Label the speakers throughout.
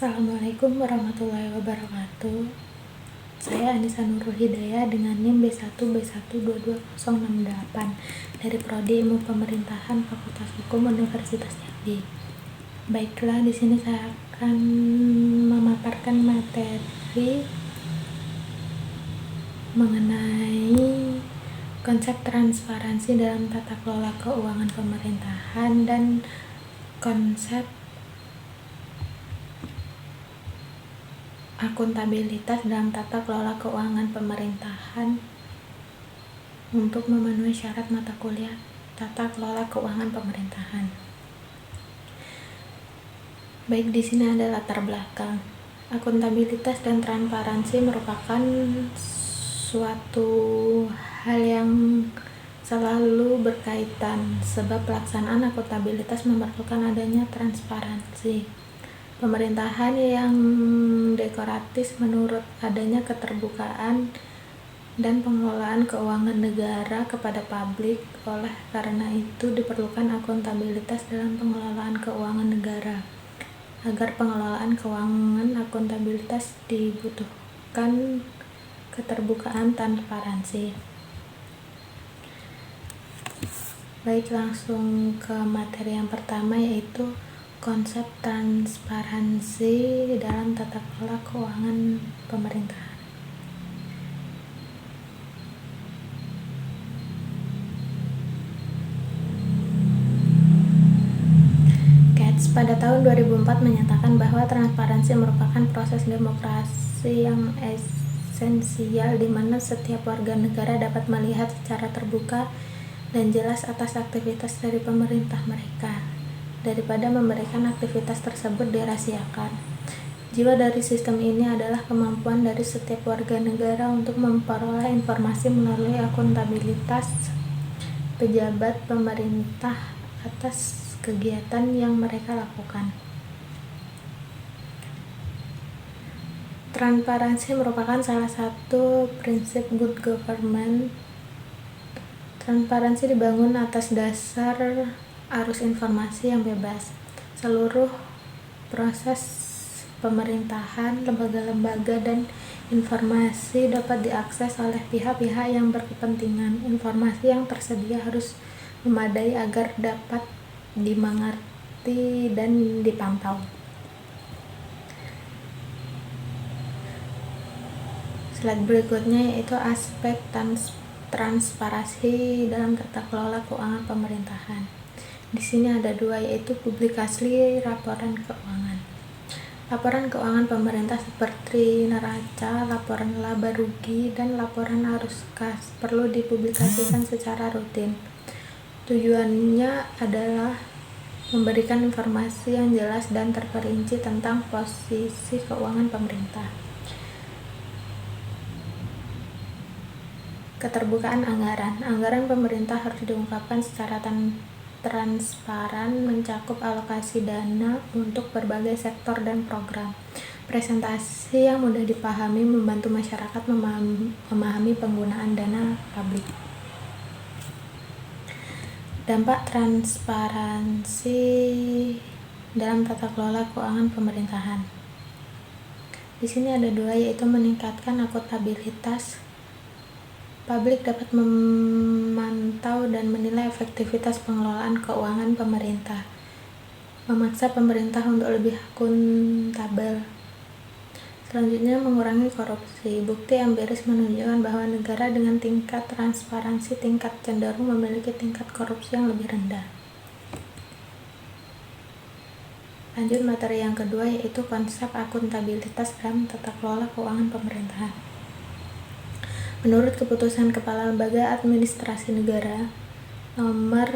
Speaker 1: Assalamualaikum warahmatullahi wabarakatuh. Saya Anissa Nurul Hidayah dengan NIM B1B1222068 dari Prodi Ilmu Pemerintahan Fakultas Hukum Universitas Jambi. Baiklah, di sini saya akan memaparkan materi mengenai konsep transparansi dalam tata kelola keuangan pemerintahan dan konsep akuntabilitas dalam tata kelola keuangan pemerintahan untuk memenuhi syarat mata kuliah tata kelola keuangan pemerintahan. Baik, di sini ada latar belakang. Akuntabilitas dan transparansi merupakan suatu hal yang selalu berkaitan, sebab pelaksanaan akuntabilitas memerlukan adanya transparansi. Pemerintahan yang demokratis menurut adanya keterbukaan dan pengelolaan keuangan negara kepada publik. Oleh karena itu diperlukan akuntabilitas dalam pengelolaan keuangan negara. Agar pengelolaan keuangan akuntabilitas dibutuhkan keterbukaan transparansi. Baik, langsung ke materi yang pertama, yaitu konsep transparansi dalam tata kelola keuangan pemerintahan. Gates pada tahun 2004 menyatakan bahwa transparansi merupakan proses demokrasi yang esensial di mana setiap warga negara dapat melihat secara terbuka dan jelas atas aktivitas dari pemerintah mereka, daripada memberikan aktivitas tersebut dirahasiakan. Jiwa dari sistem ini adalah kemampuan dari setiap warga negara untuk memperoleh informasi melalui akuntabilitas pejabat pemerintah atas kegiatan yang mereka lakukan. Transparansi merupakan salah satu prinsip good government. Transparansi dibangun atas dasar arus informasi yang bebas. Seluruh proses pemerintahan, lembaga-lembaga, dan informasi dapat diakses oleh pihak-pihak yang berkepentingan. Informasi yang tersedia harus memadai agar dapat dimengerti dan dipantau. Slide berikutnya yaitu aspek transparansi dalam tata kelola keuangan pemerintahan. Di sini ada dua, yaitu publikasi laporan keuangan. Laporan keuangan pemerintah seperti neraca, laporan laba rugi, dan laporan arus kas perlu dipublikasikan secara rutin. Tujuannya adalah memberikan informasi yang jelas dan terperinci tentang posisi keuangan pemerintah. Keterbukaan anggaran. Anggaran pemerintah harus diungkapkan secara transparan, mencakup alokasi dana untuk berbagai sektor dan program. Presentasi yang mudah dipahami membantu masyarakat memahami penggunaan dana publik. Dampak transparansi dalam tata kelola keuangan pemerintahan. Di sini ada dua, yaitu meningkatkan akuntabilitas. Publik dapat memantau dan menilai efektivitas pengelolaan keuangan pemerintah, memaksa pemerintah untuk lebih akuntabel. Selanjutnya, mengurangi korupsi. Bukti empiris menunjukkan bahwa negara dengan tingkat transparansi tingkat cenderung memiliki tingkat korupsi yang lebih rendah. Lanjut materi yang kedua, yaitu konsep akuntabilitas dalam tata kelola keuangan pemerintahan. Menurut keputusan Kepala Lembaga Administrasi Negara nomor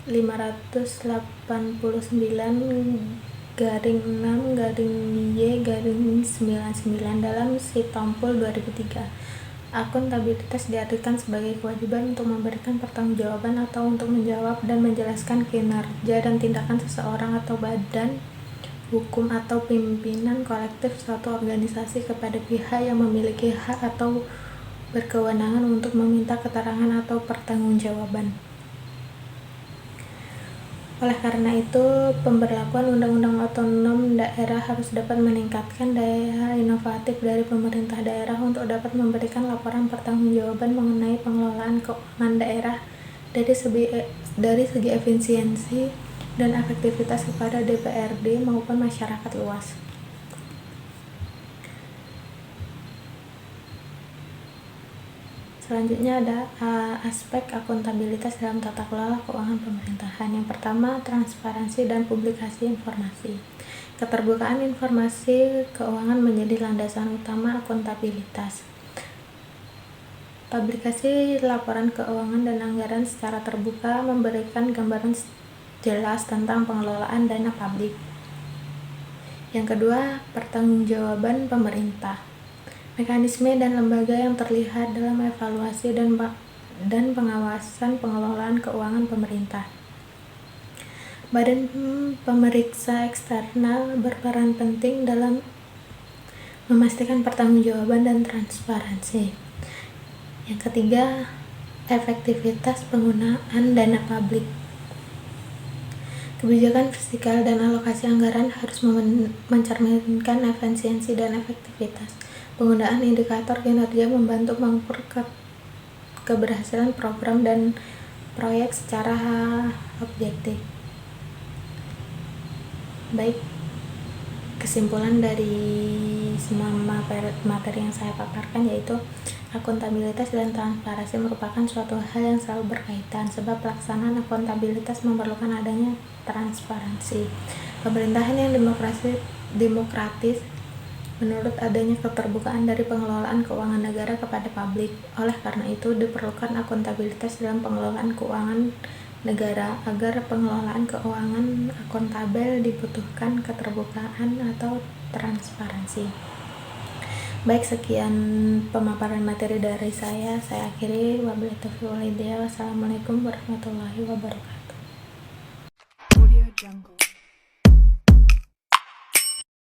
Speaker 1: 589/6/Y/99 dalam Sitompul 2003. Akuntabilitas diartikan sebagai kewajiban untuk memberikan pertanggungjawaban atau untuk menjawab dan menjelaskan kinerja dan tindakan seseorang atau badan hukum atau pimpinan kolektif suatu organisasi kepada pihak yang memiliki hak atau berkewenangan untuk meminta keterangan atau pertanggungjawaban. Oleh karena itu, pemberlakuan Undang-Undang Otonom Daerah harus dapat meningkatkan daya inovatif dari pemerintah daerah untuk dapat memberikan laporan pertanggungjawaban mengenai pengelolaan keuangan daerah dari segi efisiensi dan efektivitas kepada DPRD maupun masyarakat luas. Selanjutnya ada aspek akuntabilitas dalam tata kelola keuangan pemerintahan. Yang pertama, transparansi dan publikasi informasi. Keterbukaan informasi keuangan menjadi landasan utama akuntabilitas. Publikasi laporan keuangan dan anggaran secara terbuka memberikan gambaran jelas tentang pengelolaan dana publik. Yang kedua, pertanggungjawaban pemerintah. Mekanisme dan lembaga yang terlihat dalam evaluasi dan pengawasan pengelolaan keuangan pemerintah. Badan pemeriksa eksternal berperan penting dalam memastikan pertanggungjawaban dan transparansi. Yang ketiga, efektivitas penggunaan dana publik. Kebijakan fiskal dan alokasi anggaran harus mencerminkan efisiensi dan efektivitas. Penggunaan indikator kinerja membantu mengukur keberhasilan program dan proyek secara objektif. Baik, kesimpulan dari semua materi yang saya paparkan yaitu akuntabilitas dan transparansi merupakan suatu hal yang selalu berkaitan, sebab pelaksanaan akuntabilitas memerlukan adanya transparansi. Pemerintahan yang demokratis menurut adanya keterbukaan dari pengelolaan keuangan negara kepada publik. Oleh karena itu, diperlukan akuntabilitas dalam pengelolaan keuangan negara. Agar pengelolaan keuangan akuntabel dibutuhkan keterbukaan atau transparansi. Baik, sekian pemaparan materi dari saya akhiri. Wabillahi taufiq wal hidayah. Wassalamualaikum warahmatullahi wabarakatuh.